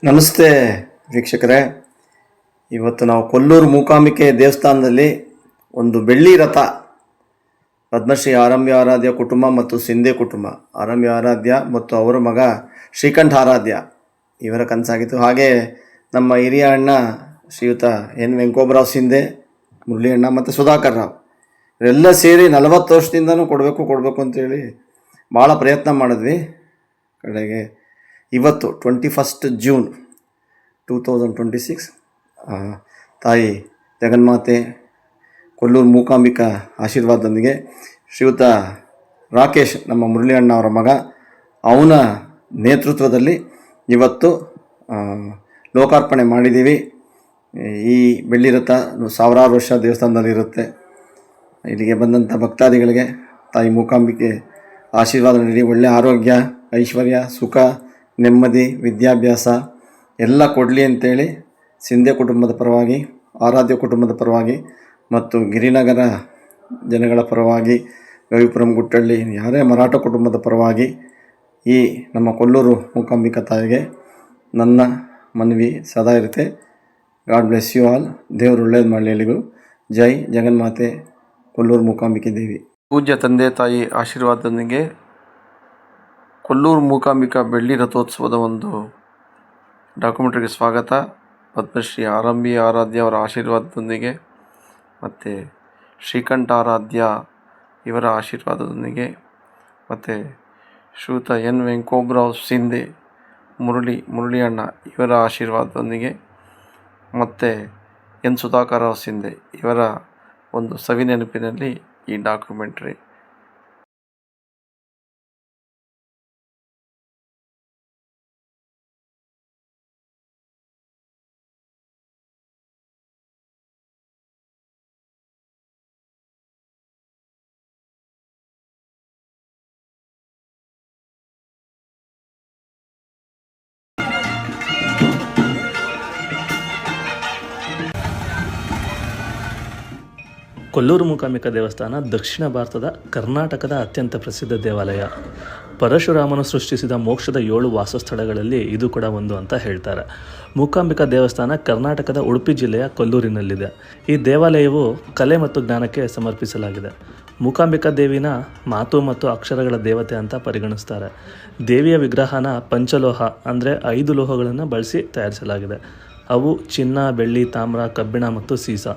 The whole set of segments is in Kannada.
ನಮಸ್ತೆ ವೀಕ್ಷಕರೇ. ಇವತ್ತು ನಾವು ಕೊಲ್ಲೂರು ಮೂಕಾಂಬಿಕೆ ದೇವಸ್ಥಾನದಲ್ಲಿ ಒಂದು ಬೆಳ್ಳಿ ರಥ ಪದ್ಮಶ್ರೀ ಆರಂಭ್ಯ ಆರಾಧ್ಯ ಕುಟುಂಬ ಮತ್ತು ಸಿಂಧೆ ಕುಟುಂಬ, ಆರಂಭ್ಯ ಆರಾಧ್ಯ ಮತ್ತು ಅವರ ಮಗ ಶ್ರೀಕಂಠ ಆರಾಧ್ಯ ಇವರ ಕನಸಾಗಿತ್ತು. ಹಾಗೆ ನಮ್ಮ ಹಿರಿಯ ಅಣ್ಣ ಶ್ರೀಯುತ ಎನ್ ವೆಂಕೋಬರಾವ್ ಸಿಂಧೆ, ಮುರಳಿ ಅಣ್ಣ ಮತ್ತು ಸುಧಾಕರ್ ರಾವ್ ಇವರೆಲ್ಲ ಸೇರಿ 40 ವರ್ಷದಿಂದನೂ ಕೊಡಬೇಕು ಅಂತೇಳಿ ಭಾಳ ಪ್ರಯತ್ನ ಮಾಡಿದ್ವಿ. ಕಡೆಗೆ ಇವತ್ತು 21 ಜೂನ್ 2026 ತಾಯಿ ಜಗನ್ಮಾತೆ ಕೊಲ್ಲೂರು ಮೂಕಾಂಬಿಕಾ ಆಶೀರ್ವಾದದೊಂದಿಗೆ ಶ್ರೀಯುತ ರಾಕೇಶ್, ನಮ್ಮ ಮುರಳಿ ಅಣ್ಣ ಅವರ ಮಗ, ಅವನ ನೇತೃತ್ವದಲ್ಲಿ ಇವತ್ತು ಲೋಕಾರ್ಪಣೆ ಮಾಡಿದ್ದೀವಿ. ಈ ಬೆಳ್ಳಿ ರಥ ಸಾವಿರಾರು ವರ್ಷ ದೇವಸ್ಥಾನದಲ್ಲಿರುತ್ತೆ. ಇಲ್ಲಿಗೆ ಬಂದಂಥ ಭಕ್ತಾದಿಗಳಿಗೆ ತಾಯಿ ಮೂಕಾಂಬಿಕೆ ಆಶೀರ್ವಾದ ನೀಡಿ ಒಳ್ಳೆಯ ಆರೋಗ್ಯ, ಐಶ್ವರ್ಯ, ಸುಖ, ನೆಮ್ಮದಿ, ವಿದ್ಯಾಭ್ಯಾಸ ಎಲ್ಲ ಕೊಡಲಿ ಅಂತೇಳಿ ಸಿಂಧೆ ಕುಟುಂಬದ ಪರವಾಗಿ, ಆರಾಧ್ಯ ಕುಟುಂಬದ ಪರವಾಗಿ ಮತ್ತು ಗಿರಿನಗರ ಜನಗಳ ಪರವಾಗಿ, ಗವಿಪುರಂ ಗುಟ್ಟಳ್ಳಿ ಯಾರೇ ಮರಾಠ ಕುಟುಂಬದ ಪರವಾಗಿ ಈ ನಮ್ಮ ಕೊಲ್ಲೂರು ಮೂಕಾಂಬಿಕಾ ತಾಯಿಗೆ ನನ್ನ ಮನವಿ ಸದಾ ಇರುತ್ತೆ. God bless you all. ದೇವರು ಒಳ್ಳೇದು ಮಾಡಲಿ ಎಲ್ಲಿಗೂ. ಜೈ ಜಗನ್ಮಾತೆ ಕೊಲ್ಲೂರು ಮೂಕಾಂಬಿಕೆ ದೇವಿ. ಪೂಜ್ಯ ತಂದೆ ತಾಯಿ ಆಶೀರ್ವಾದದೊಂದಿಗೆ ಕೊಲ್ಲೂರು ಮೂಕಾಂಬಿಕಾ ಬೆಳ್ಳಿ ರಥೋತ್ಸವದ ಒಂದು ಡಾಕ್ಯುಮೆಂಟ್ರಿಗೆ ಸ್ವಾಗತ. ಪದ್ಮಶ್ರೀ ಆರಂಭಿ ಆರಾಧ್ಯ ಅವರ ಆಶೀರ್ವಾದದೊಂದಿಗೆ ಮತ್ತು ಶ್ರೀಕಂಠ ಆರಾಧ್ಯ ಇವರ ಆಶೀರ್ವಾದದೊಂದಿಗೆ ಮತ್ತು ಶ್ರೀಯುತ ಎನ್ ವೆಂಕೋಬರಾವ್ ಸಿಂಧೆ, ಮುರಳಿ ಅಣ್ಣ ಇವರ ಆಶೀರ್ವಾದದೊಂದಿಗೆ ಮತ್ತು ಎನ್ ಸುಧಾಕರ್ ರಾವ್ ಸಿಂಧೆ ಇವರ ಒಂದು ಸವಿನೆನಪಿನಲ್ಲಿ ಈ ಡಾಕ್ಯುಮೆಂಟ್ರಿ. ಕೊಲ್ಲೂರು ಮೂಕಾಂಬಿಕಾ ದೇವಸ್ಥಾನ ದಕ್ಷಿಣ ಭಾರತದ ಕರ್ನಾಟಕದ ಅತ್ಯಂತ ಪ್ರಸಿದ್ಧ ದೇವಾಲಯ. ಪರಶುರಾಮನು ಸೃಷ್ಟಿಸಿದ ಮೋಕ್ಷದ 7 ವಾಸಸ್ಥಳಗಳಲ್ಲಿ ಇದು ಕೂಡ ಒಂದು ಅಂತ ಹೇಳ್ತಾರೆ. ಮೂಕಾಂಬಿಕಾ ದೇವಸ್ಥಾನ ಕರ್ನಾಟಕದ ಉಡುಪಿ ಜಿಲ್ಲೆಯ ಕೊಲ್ಲೂರಿನಲ್ಲಿದೆ. ಈ ದೇವಾಲಯವು ಕಲೆ ಮತ್ತು ಜ್ಞಾನಕ್ಕೆ ಸಮರ್ಪಿಸಲಾಗಿದೆ. ಮೂಕಾಂಬಿಕಾ ದೇವಿನ ಮಾತು ಮತ್ತು ಅಕ್ಷರಗಳ ದೇವತೆ ಅಂತ ಪರಿಗಣಿಸ್ತಾರೆ. ದೇವಿಯ ವಿಗ್ರಹನ ಪಂಚಲೋಹ ಅಂದರೆ 5 ಲೋಹಗಳನ್ನು ಬಳಸಿ ತಯಾರಿಸಲಾಗಿದೆ. ಅವು ಚಿನ್ನ, ಬೆಳ್ಳಿ, ತಾಮ್ರ, ಕಬ್ಬಿಣ ಮತ್ತು ಸೀಸ.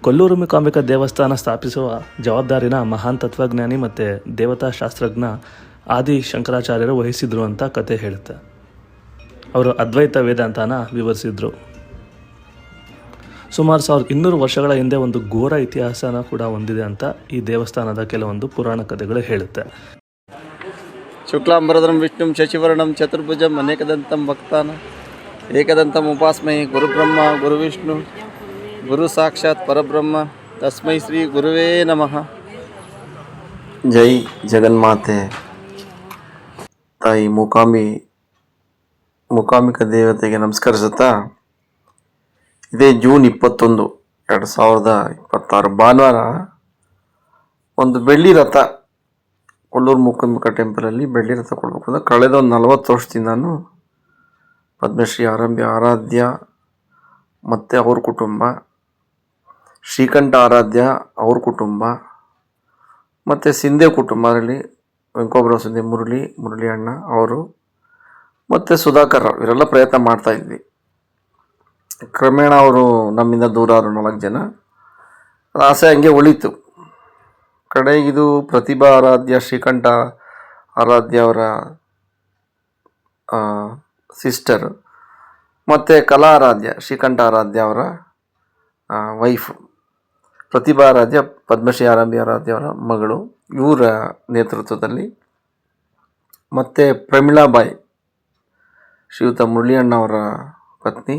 ಕೊಲ್ಲೂರು ಮೂಕಾಂಬಿಕಾ ದೇವಸ್ಥಾನ ಸ್ಥಾಪಿಸುವ ಜವಾಬ್ದಾರಿನ ಮಹಾನ್ ತತ್ವಜ್ಞಾನಿ ಮತ್ತು ದೇವತಾ ಶಾಸ್ತ್ರಜ್ಞ ಆದಿ ಶಂಕರಾಚಾರ್ಯರು ವಹಿಸಿದ್ರು ಅಂತ ಕತೆ ಹೇಳುತ್ತೆ. ಅವರು ಅದ್ವೈತ ವೇದಾಂತನ ವಿವರಿಸಿದ್ರು. ಸುಮಾರು 1200 ವರ್ಷಗಳ ಹಿಂದೆ ಒಂದು ಘೋರ ಇತಿಹಾಸನ ಕೂಡ ಹೊಂದಿದೆ ಅಂತ ಈ ದೇವಸ್ಥಾನದ ಕೆಲವೊಂದು ಪುರಾಣ ಕಥೆಗಳು ಹೇಳುತ್ತೆ. ಶುಕ್ಲಾಂಬರಧರಂ ವಿಷ್ಣುಂ ಶಶಿವರ್ಣಂ ಚತುರ್ಭುಜಂ ಅನೇಕದಂತಂ ಭಕ್ತಾನ ಏಕದಂತಂ ಉಪಾಸ್ಮೈ ಗುರುಬ್ರಹ್ಮ ಗುರುವಿಷ್ಣು ಗುರು ಸಾಕ್ಷಾತ್ ಪರಬ್ರಹ್ಮ ತಸ್ಮೈ ಶ್ರೀ ಗುರುವೇ ನಮಃ. ಜೈ ಜಗನ್ಮಾತೆ ತಾಯಿ ಮೂಕಾಂಬಿಕಾ ದೇವತೆಗೆ ನಮಸ್ಕರಿಸುತ್ತಾ, ಇದೇ ಜೂನ್ 21, 2026 ಭಾನುವಾರ ಒಂದು ಬೆಳ್ಳಿ ರಥ ಕೊಲ್ಲೂರು ಮೂಕಾಂಬಿಕಾ ಟೆಂಪಲಲ್ಲಿ ಬೆಳ್ಳಿ ರಥ ಕೊಡಬೇಕು ಅಂತ ಕಳೆದ ಒಂದು 40 ವರ್ಷದಿಂದನೂ ಪದ್ಮಶ್ರೀ ಆರಂಭ್ಯ ಆರಾಧ್ಯ ಮತ್ತು ಅವ್ರ ಕುಟುಂಬ, ಶ್ರೀಕಂಠ ಆರಾಧ್ಯ ಅವ್ರ ಕುಟುಂಬ ಮತ್ತು ಸಿಂಧೆ ಕುಟುಂಬದಲ್ಲಿ ವೆಂಕೋಬರಾವ್ ಸಿಂಧೆ, ಮುರಳಿ ಅಣ್ಣ ಅವರು ಮತ್ತು ಸುಧಾಕರ್ ರಾವ್ ಇವರೆಲ್ಲ ಪ್ರಯತ್ನ ಮಾಡ್ತಾಯಿದ್ವಿ. ಕ್ರಮೇಣ ಅವರು ನಮ್ಮಿಂದ ದೂರ ಅವರು 4 ಜನ. ಆಸೆ ಹಂಗೆ ಉಳಿತು. ಕಡೆಗಿದು ಪ್ರತಿಭಾ ಆರಾಧ್ಯ ಶ್ರೀಕಂಠ ಆರಾಧ್ಯ ಅವರ ಸಿಸ್ಟರ್ ಮತ್ತು ಕಲಾ ಆರಾಧ್ಯ ಶ್ರೀಕಂಠ ಆರಾಧ್ಯ ಅವರ ವೈಫ್ ಪ್ರತಿಭಾ ಆರಾಧ್ಯ ಪದ್ಮಶ್ರೀ ಆರಂಭಿ ಆರಾಧ್ಯ ಅವರ ಮಗಳು, ಇವರ ನೇತೃತ್ವದಲ್ಲಿ ಮತ್ತು ಪ್ರಮೀಳಾಬಾಯಿ ಶ್ರೀಯುತ ಮುರಳಿ ಅಣ್ಣ ಅವರ ಪತ್ನಿ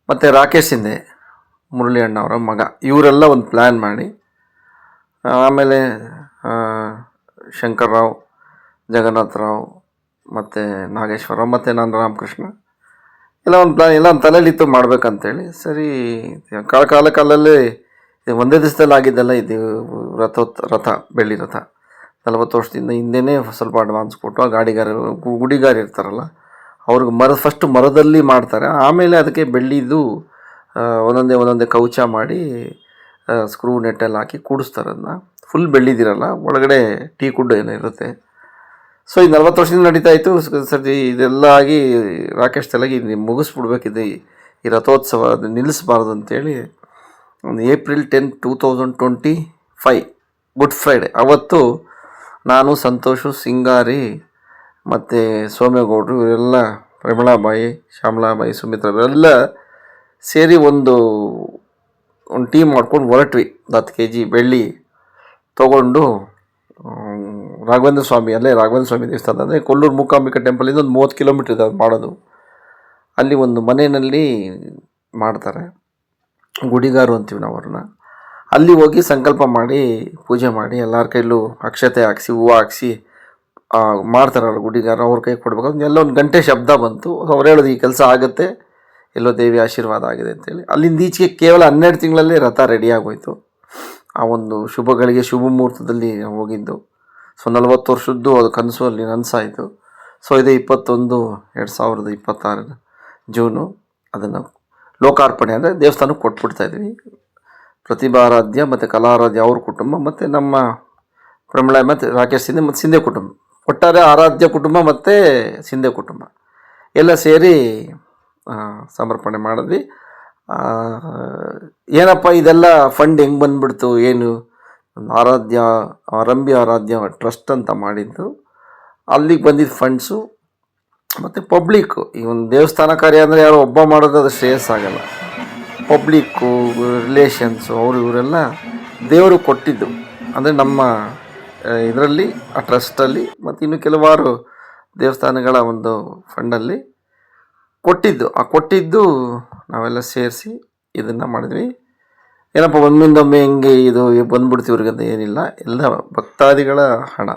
ಮತ್ತು ರಾಕೇಶ್ ಸಿಂಧೆ ಮುರಳಿ ಅಣ್ಣ ಅವರ ಮಗ, ಇವರೆಲ್ಲ ಒಂದು ಪ್ಲ್ಯಾನ್ ಮಾಡಿ, ಆಮೇಲೆ ಶಂಕರ್ ರಾವ್, ಜಗನ್ನಾಥ್ ರಾವ್ ಮತ್ತು ನಾಗೇಶ್ವರ ಮತ್ತು ನಾನು ರಾಮಕೃಷ್ಣ ಎಲ್ಲ ಒಂದು ಪ್ಲ್ಯಾನ್ ಎಲ್ಲ ತಲೆಯಲ್ಲಿತ್ತು ಮಾಡಬೇಕಂತೇಳಿ. ಸರಿ, ಕಾಲಲ್ಲೇ ಒಂದೇ ದಿವಸದಲ್ಲಿ ಆಗಿದ್ದಲ್ಲ ಇದು ರಥ ಬೆಳ್ಳಿ ರಥ. 40 ವರ್ಷದಿಂದ ಹಿಂದೆಯೇ ಸ್ವಲ್ಪ ಅಡ್ವಾನ್ಸ್ ಕೊಟ್ಟು ಆ ಗುಡಿಗಾರ ಇರ್ತಾರಲ್ಲ ಅವ್ರಿಗೆ ಫಸ್ಟು ಮರದಲ್ಲಿ ಮಾಡ್ತಾರೆ, ಆಮೇಲೆ ಅದಕ್ಕೆ ಬೆಳ್ಳಿದು ಒಂದೊಂದೇ ಕವಚ ಮಾಡಿ ಸ್ಕ್ರೂ ನೆಟ್ಟೆಲ್ಲ ಹಾಕಿ ಕೂಡಿಸ್ತಾರೆ. ಅದನ್ನ ಫುಲ್ ಬೆಳ್ಳಿದಿರಲ್ಲ, ಒಳಗಡೆ ಟೀ ಕುಡ್ಡು ಏನೋ ಇರುತ್ತೆ. ಸೊ ಈ 40 ವರ್ಷದಿಂದ ನಡೀತಾ ಇತ್ತು. ಸರಿ ಇದೆಲ್ಲ ಆಗಿ ರಾಕೇಶ್ ತಲೆಗೆ ಮುಗಿಸ್ಬಿಡ್ಬೇಕಿದೆ ಈ ರಥೋತ್ಸವ, ಅದು ನಿಲ್ಲಿಸಬಾರ್ದು ಅಂತೇಳಿ ಒಂದು ಏಪ್ರಿಲ್ 10, 2025 ಗುಡ್ ಫ್ರೈಡೆ ಅವತ್ತು ನಾನು, ಸಂತೋಷು, ಸಿಂಗಾರಿ ಮತ್ತು ಸೋಮೇಗೌಡರು ಇವರೆಲ್ಲ, ಪ್ರಮಿಳಾಬಾಯಿ, ಶ್ಯಾಮಲಾಬಾಯಿ, ಸುಮಿತ್ರಾ ಇವರೆಲ್ಲ ಸೇರಿ ಒಂದು ಟೀಮ್ ಮಾಡ್ಕೊಂಡು ಹೊರಟ್ವಿ. 10 kg ಬೆಳ್ಳಿ ತೊಗೊಂಡು ರಾಘವೇಂದ್ರ ಸ್ವಾಮಿ, ಅಲ್ಲೇ ರಾಘವೇಂದ್ರ ಸ್ವಾಮಿ ದೇವಸ್ಥಾನ ಅಂದರೆ ಕೊಲ್ಲೂರು ಮೂಕಾಂಬಿಕಾ ಟೆಂಪಲಿಂದ ಒಂದು 30 ಕಿಲೋಮೀಟ್ರ್ ಇದೆ ಅದು ಮಾಡೋದು. ಅಲ್ಲಿ ಒಂದು ಮನೆಯಲ್ಲಿ ಮಾಡ್ತಾರೆ, ಗುಡಿಗಾರು ಅಂತೀವಿ ನಾವು ಅವ್ರನ್ನ. ಅಲ್ಲಿ ಹೋಗಿ ಸಂಕಲ್ಪ ಮಾಡಿ ಪೂಜೆ ಮಾಡಿ ಎಲ್ಲರ ಕೈಲೂ ಅಕ್ಷತೆ ಹಾಕ್ಸಿ ಹೂವು ಹಾಕ್ಸಿ ಮಾಡ್ತಾರಲ್ಲ ಗುಡಿಗಾರ, ಅವ್ರ ಕೈ ಕೊಡ್ಬೇಕು. ಎಲ್ಲ ಒಂದು ಗಂಟೆ ಶಬ್ದ ಬಂತು. ಅವ್ರು ಹೇಳೋದು ಈ ಕೆಲಸ ಆಗುತ್ತೆ, ಎಲ್ಲೋ ದೇವಿ ಆಶೀರ್ವಾದ ಆಗಿದೆ ಅಂತೇಳಿ. ಅಲ್ಲಿಂದ ಈಚೆಗೆ ಕೇವಲ 12 ತಿಂಗಳಲ್ಲೇ ರಥ ರೆಡಿಯಾಗೋಯ್ತು. ಆ ಒಂದು ಶುಭಗಳಿಗೆ ಶುಭ ಮುಹೂರ್ತದಲ್ಲಿ ಹೋಗಿದ್ದು. ಸೊ 40 ವರ್ಷದ್ದು ಅದು ಕನಸು ಅಲ್ಲಿ ನನಸಾಯಿತು. ಸೊ ಇದು 21, 2026 ಜೂನು ಅದನ್ನು ಲೋಕಾರ್ಪಣೆ ಅಂದರೆ ದೇವಸ್ಥಾನಕ್ಕೆ ಕೊಟ್ಬಿಡ್ತಾಯಿದ್ವಿ. ಪ್ರತಿಭಾರಾಧ್ಯ ಮತ್ತು ಕಲಾರಾಧ್ಯ ಅವ್ರ ಕುಟುಂಬ ಮತ್ತು ನಮ್ಮ ಪ್ರಮಿಳಾ ಮತ್ತು ರಾಕೇಶ್ ಸಿಂಧೆ ಮತ್ತು ಸಿಂಧೆ ಕುಟುಂಬ, ಒಟ್ಟಾರೆ ಆರಾಧ್ಯ ಕುಟುಂಬ ಮತ್ತು ಸಿಂಧೆ ಕುಟುಂಬ ಎಲ್ಲ ಸೇರಿ ಸಮರ್ಪಣೆ ಮಾಡಿದ್ವಿ. ಏನಪ್ಪ ಇದೆಲ್ಲ ಫಂಡ್ ಹೆಂಗೆ ಬಂದುಬಿಡ್ತು, ಏನು ಆರಾಧ್ಯ ಟ್ರಸ್ಟ್ ಅಂತ ಮಾಡಿದ್ದು, ಅಲ್ಲಿಗೆ ಬಂದಿದ್ದ ಫಂಡ್ಸು ಮತ್ತು ಪಬ್ಲಿಕ್ಕು. ಈ ಒಂದು ದೇವಸ್ಥಾನ ಕಾರ್ಯ ಅಂದರೆ ಯಾರೋ ಒಬ್ಬ ಮಾಡೋದು ಅದು ಶ್ರೇಯಸ್ಸಾಗಲ್ಲ. ಪಬ್ಲಿಕ್ಕು, ರಿಲೇಷನ್ಸು, ಅವರು ಇವರೆಲ್ಲ ದೇವರು ಕೊಟ್ಟಿದ್ದು ಅಂದರೆ ನಮ್ಮ ಇದರಲ್ಲಿ ಆ ಟ್ರಸ್ಟಲ್ಲಿ ಮತ್ತು ಇನ್ನು ಕೆಲವಾರು ದೇವಸ್ಥಾನಗಳ ಒಂದು ಫಂಡಲ್ಲಿ ಕೊಟ್ಟಿದ್ದು ನಾವೆಲ್ಲ ಸೇರಿಸಿ ಇದನ್ನು ಮಾಡಿದ್ವಿ. ಏನಪ್ಪ ಒಮ್ಮಿಂದೊಮ್ಮೆ ಹೆಂಗೆ ಇದು ಬಂದ್ಬಿಡ್ತೀವಿ ಇವ್ರಿಗಂತ ಏನಿಲ್ಲ, ಎಲ್ಲ ಭಕ್ತಾದಿಗಳ ಹಣ.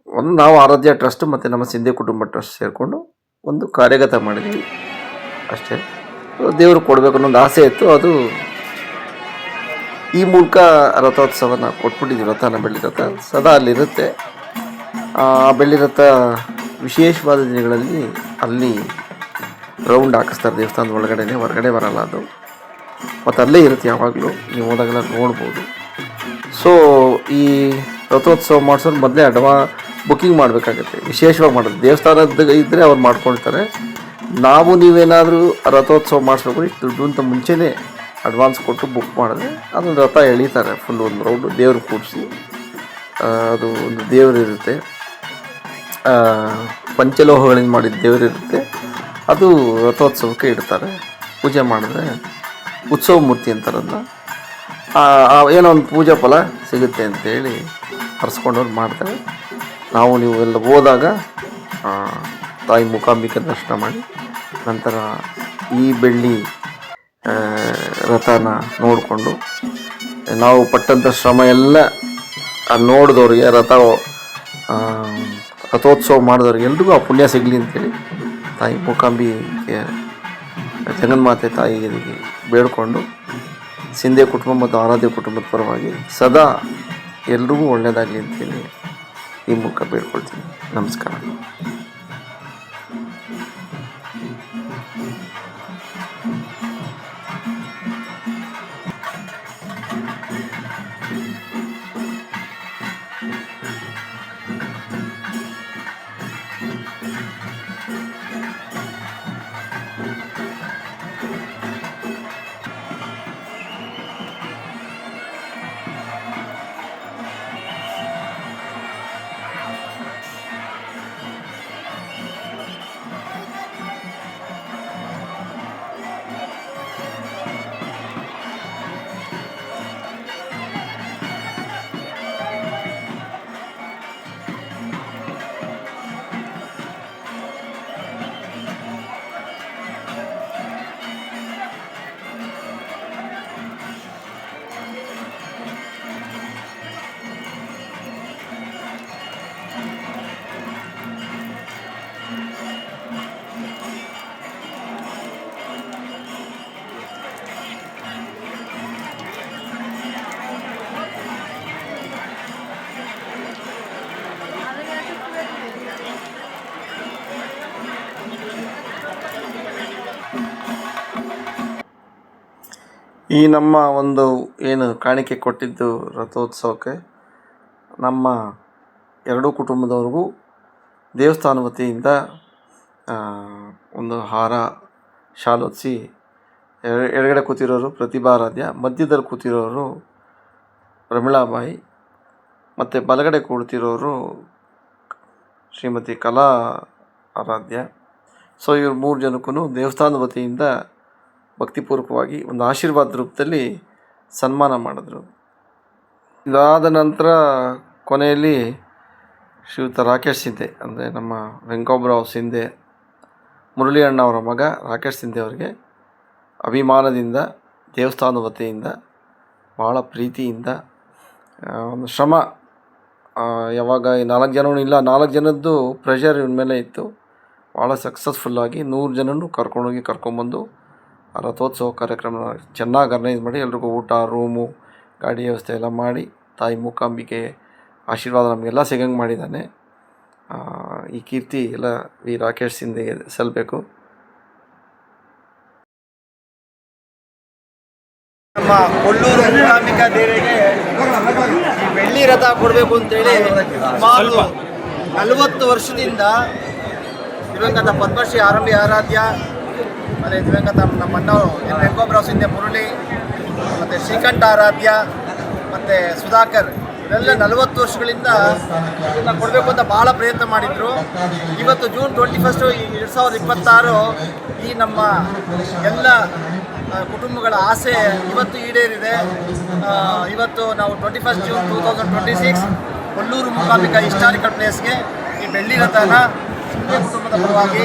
ಒಂದು ನಾವು ಆರಾಧ್ಯ ಟ್ರಸ್ಟ್ ಮತ್ತು ನಮ್ಮ ಸಿಂಧೆ ಕುಟುಂಬ ಟ್ರಸ್ಟ್ ಸೇರಿಕೊಂಡು ಒಂದು ಕಾರ್ಯಗತ ಮಾಡಿದ್ವಿ ಅಷ್ಟೇ. ದೇವರು ಕೊಡಬೇಕು ಅನ್ನೋ ಒಂದು ಆಸೆ ಇತ್ತು. ಅದು ಈ ಮೂಲಕ ರಥೋತ್ಸವನ ಕೊಟ್ಬಿಟ್ಟಿದ್ವಿ. ರಥನ ಬೆಳ್ಳಿ ರಥ ಸದಾ ಅಲ್ಲಿರುತ್ತೆ. ಆ ಬೆಳ್ಳಿ ರಥ ವಿಶೇಷವಾದ ದಿನಗಳಲ್ಲಿ ಅಲ್ಲಿ ರೌಂಡ್ ಹಾಕಿಸ್ತಾರೆ ದೇವಸ್ಥಾನದ ಒಳಗಡೆನೆ, ಹೊರಗಡೆ ಬರಲ್ಲ ಅದು, ಮತ್ತು ಅಲ್ಲೇ ಇರುತ್ತೆ ಯಾವಾಗಲೂ, ನೀವು ಹೋದಾಗೆಲ್ಲ ನೋಡ್ಬೋದು. ಸೊ ಈ ರಥೋತ್ಸವ ಮಾಡಿಸೋರು ಮೊದಲೇ ಬುಕ್ಕಿಂಗ್ ಮಾಡಬೇಕಾಗತ್ತೆ, ವಿಶೇಷವಾಗಿ ಮಾಡೋದು. ದೇವಸ್ಥಾನದ ಇದ್ದರೆ ಅವ್ರು ಮಾಡ್ಕೊಳ್ತಾರೆ. ನಾವು ನೀವೇನಾದರೂ ರಥೋತ್ಸವ ಮಾಡಿಸ್ಬೇಕು ಇಷ್ಟು ದುಡ್ಡು ಅಂತ ಮುಂಚೆನೇ ಅಡ್ವಾನ್ಸ್ ಕೊಟ್ಟು ಬುಕ್ ಮಾಡಿದ್ರೆ ಅದೊಂದು ರಥ ಎಳೀತಾರೆ ಫುಲ್ ಒಂದು ರೌಂಡು, ದೇವ್ರು ಕೂಡಿಸಿ. ಅದು ಒಂದು ದೇವರಿರುತ್ತೆ, ಪಂಚಲೋಹಗಳಿಂದ ಮಾಡಿದ ದೇವರಿರುತ್ತೆ, ಅದು ರಥೋತ್ಸವಕ್ಕೆ ಇಡ್ತಾರೆ. ಪೂಜೆ ಮಾಡಿದ್ರೆ ಉತ್ಸವ ಮೂರ್ತಿ ಅಂತಾರಲ್ಲ, ಏನೋ ಒಂದು ಪೂಜಾ ಫಲ ಸಿಗುತ್ತೆ ಅಂತೇಳಿ ಹರಿಸ್ಕೊಂಡವ್ರು ಮಾಡ್ತಾರೆ. ನಾವು ನೀವು ಎಲ್ಲ ಹೋದಾಗ ತಾಯಿ ಮೂಕಾಂಬಿಕೆ ದರ್ಶನ ಮಾಡಿ ನಂತರ ಈ ಬೆಳ್ಳಿ ರಥನ ನೋಡಿಕೊಂಡು ನಾವು ಪಟ್ಟಂಥ ಶ್ರಮ ಎಲ್ಲ ನೋಡಿದವ್ರಿಗೆ, ರಥೋತ್ಸವ ಮಾಡಿದವ್ರಿಗೆ ಎಲ್ರಿಗೂ ಆ ಪುಣ್ಯ ಸಿಗಲಿ ಅಂತೇಳಿ ತಾಯಿ ಮೂಕಾಂಬಿಕೆ ಜಗನ್ಮಾತೆ ತಾಯಿಗೆ ಬೇಡಿಕೊಂಡು ಸಿಂಧೆ ಕುಟುಂಬ ಮತ್ತು ಆರಾಧ್ಯ ಕುಟುಂಬದ ಪರವಾಗಿ ಸದಾ ಎಲ್ರಿಗೂ ಒಳ್ಳೆಯದಾಗಲಿ ಅಂತೇಳಿ ಈ ಮೂಲಕ ಬೇಡ್ಕೊಳ್ತೀನಿ. ನಮಸ್ಕಾರ. ಈ ನಮ್ಮ ಒಂದು ಏನು ಕಾಣಿಕೆ ಕೊಟ್ಟಿದ್ದು ರಥೋತ್ಸವಕ್ಕೆ ನಮ್ಮ ಎರಡೂ ಕುಟುಂಬದವ್ರಿಗೂ ದೇವಸ್ಥಾನ ವತಿಯಿಂದ ಒಂದು ಹಾರ ಶಾಲು ಹೊದಿಸಿ ಎಡಗಡೆ ಕೂತಿರೋರು ಪ್ರತಿಭಾರಾಧ್ಯ, ಮಧ್ಯದಲ್ಲಿ ಕೂತಿರೋರು ಪ್ರಮಿಳಾಬಾಯಿ ಮತ್ತು ಬಲಗಡೆ ಕೂಡ್ತಿರೋರು ಶ್ರೀಮತಿ ಕಲಾ ಆರಾಧ್ಯ. ಸೊ ಇವ್ರು 3 ಜನಕ್ಕೂ ದೇವಸ್ಥಾನದ ವತಿಯಿಂದ ಭಕ್ತಿಪೂರ್ವಕವಾಗಿ ಒಂದು ಆಶೀರ್ವಾದ ರೂಪದಲ್ಲಿ ಸನ್ಮಾನ ಮಾಡಿದ್ರು. ಇದಾದ ನಂತರ ಕೊನೆಯಲ್ಲಿ ಶ್ರೀಯುತ ರಾಕೇಶ್ ಸಿಂಧೆ ಅಂದರೆ ನಮ್ಮ ವೆಂಕೋಬ್ರಾವ್ ಸಿಂಧೆ, ಮುರಳಿ ಅಣ್ಣ ಅವರ ಮಗ ರಾಕೇಶ್ ಸಿಂಧೆ ಅವರಿಗೆ ಅಭಿಮಾನದಿಂದ ದೇವಸ್ಥಾನದ ವತಿಯಿಂದ ಭಾಳ ಪ್ರೀತಿಯಿಂದ ಒಂದು ಶ್ರಮ, ಯಾವಾಗ 4 ಜನನೂ ಇಲ್ಲ, 4 ಜನದ್ದು ಪ್ರೆಷರ್ ಇವನ ಮೇಲೆ ಇತ್ತು. ಭಾಳ ಸಕ್ಸಸ್ಫುಲ್ಲಾಗಿ 100 ಜನನೂ ಕರ್ಕೊಂಬಂದು ಆ ರಥೋತ್ಸವ ಕಾರ್ಯಕ್ರಮ ಚೆನ್ನಾಗಿ ಆರ್ಗನೈಸ್ ಮಾಡಿ ಎಲ್ರಿಗೂ ಊಟ, ರೂಮು, ಗಾಡಿ ವ್ಯವಸ್ಥೆ ಎಲ್ಲ ಮಾಡಿ ತಾಯಿ ಮೂಕಾಂಬಿಕೆ ಆಶೀರ್ವಾದ ನಮಗೆಲ್ಲ ಸಿಗಂಗೆ ಮಾಡಿದ್ದಾನೆ. ಈ ಕೀರ್ತಿ ಎಲ್ಲ ವಿ ರಾಕೇಶ್ ಸಿಂಧೆಗೆ ಸಲ್ಲಬೇಕು. ನಮ್ಮ ಕೊಲ್ಲೂರು ಮೂಕಾಂಬಿಕಾ ದೇವಿಗೆ ಈ ಬೆಳ್ಳಿ ರಥ ಕೊಡಬೇಕು ಅಂತೇಳಿ ಸುಮಾರು 40 ವರ್ಷದಿಂದ ದಿವಂಗತ ಪದ್ಮಶ್ರೀ ಆರಂಭಿ ಆರಾಧ್ಯ ಮತ್ತು ದಿವಂಗತ ನಮ್ಮ ಅಣ್ಣವರು ವೆಂಕೋಬ್ರಾವ್ ಸಿಂಧೆ ಮುರಳಿ ಮತ್ತು ಶ್ರೀಕಂಠ ಆರಾಧ್ಯ ಮತ್ತು ಸುಧಾಕರ್ ಇವೆಲ್ಲ 40 ವರ್ಷಗಳಿಂದ ಇದನ್ನು ಕೊಡಬೇಕು ಅಂತ ಭಾಳ ಪ್ರಯತ್ನ ಮಾಡಿದರು. ಇವತ್ತು ಜೂನ್ 21 2026 ಈ ನಮ್ಮ ಎಲ್ಲ ಕುಟುಂಬಗಳ ಆಸೆ ಇವತ್ತು ಈಡೇರಿದೆ. ಇವತ್ತು ನಾವು 21 ಜೂನ್ 2026 ಕೊಲ್ಲೂರು ಮೂಕಾಂಬಿಕಾ ಹಿಸ್ಟಾರಿಕಲ್ ಪ್ಲೇಸ್ಗೆ ಈ ಬೆಳ್ಳಿ ರಥನ ಸಿಂಧೆ ಕುಟುಂಬದ ಪರವಾಗಿ,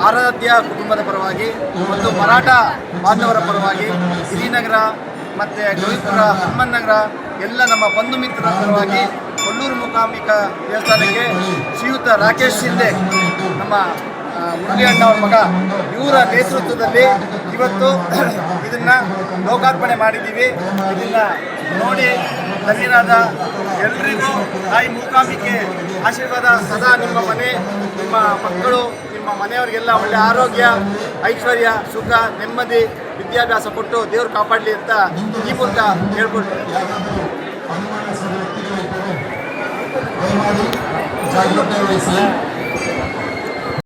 ಆರಾಧ್ಯ ಕುಟುಂಬದ ಪರವಾಗಿ ಮತ್ತು ಮರಾಠ ಬಾಂಧವರ ಪರವಾಗಿ ಗಿರಿನಗರ ಮತ್ತು ಗವಿಪುರ, ಹನುಮನ್ನಗರ ಎಲ್ಲ ನಮ್ಮ ಬಂಧು ಮಿತ್ರರ ಪರವಾಗಿ ಕೊಲ್ಲೂರು ಮೂಕಾಂಬಿಕಾ ದೇವಸ್ಥಾನಕ್ಕೆ ಶ್ರೀಯುತ ರಾಕೇಶ್ ಸಿಂಧೆ, ನಮ್ಮ ಮುರಳಿ ಅಣ್ಣ ಅವ್ರ ಮಗ, ಇವರ ನೇತೃತ್ವದಲ್ಲಿ ಇವತ್ತು ಇದನ್ನು ಲೋಕಾರ್ಪಣೆ ಮಾಡಿದ್ದೀವಿ. ಇದನ್ನು ನೋಡಿ ಧನ್ಯರಾದ ಎಲ್ರಿಗೂ ತಾಯಿ ಮೂಕಾಂಬಿಕೆ ಆಶೀರ್ವಾದ ಸದಾ ನಿಮ್ಮ ಮನೆ, ನಿಮ್ಮ ಮಕ್ಕಳು, ನಿಮ್ಮ ಮನೆಯವರಿಗೆಲ್ಲ ಒಳ್ಳೆಯ ಆರೋಗ್ಯ, ಐಶ್ವರ್ಯ, ಸುಖ, ನೆಮ್ಮದಿ, ವಿದ್ಯಾಭ್ಯಾಸ ಕೊಟ್ಟು ದೇವರು ಕಾಪಾಡಲಿ ಅಂತ ಈ ಮೂಲಕ ಹೇಳ್ಕೊಳ್ತೀನಿ.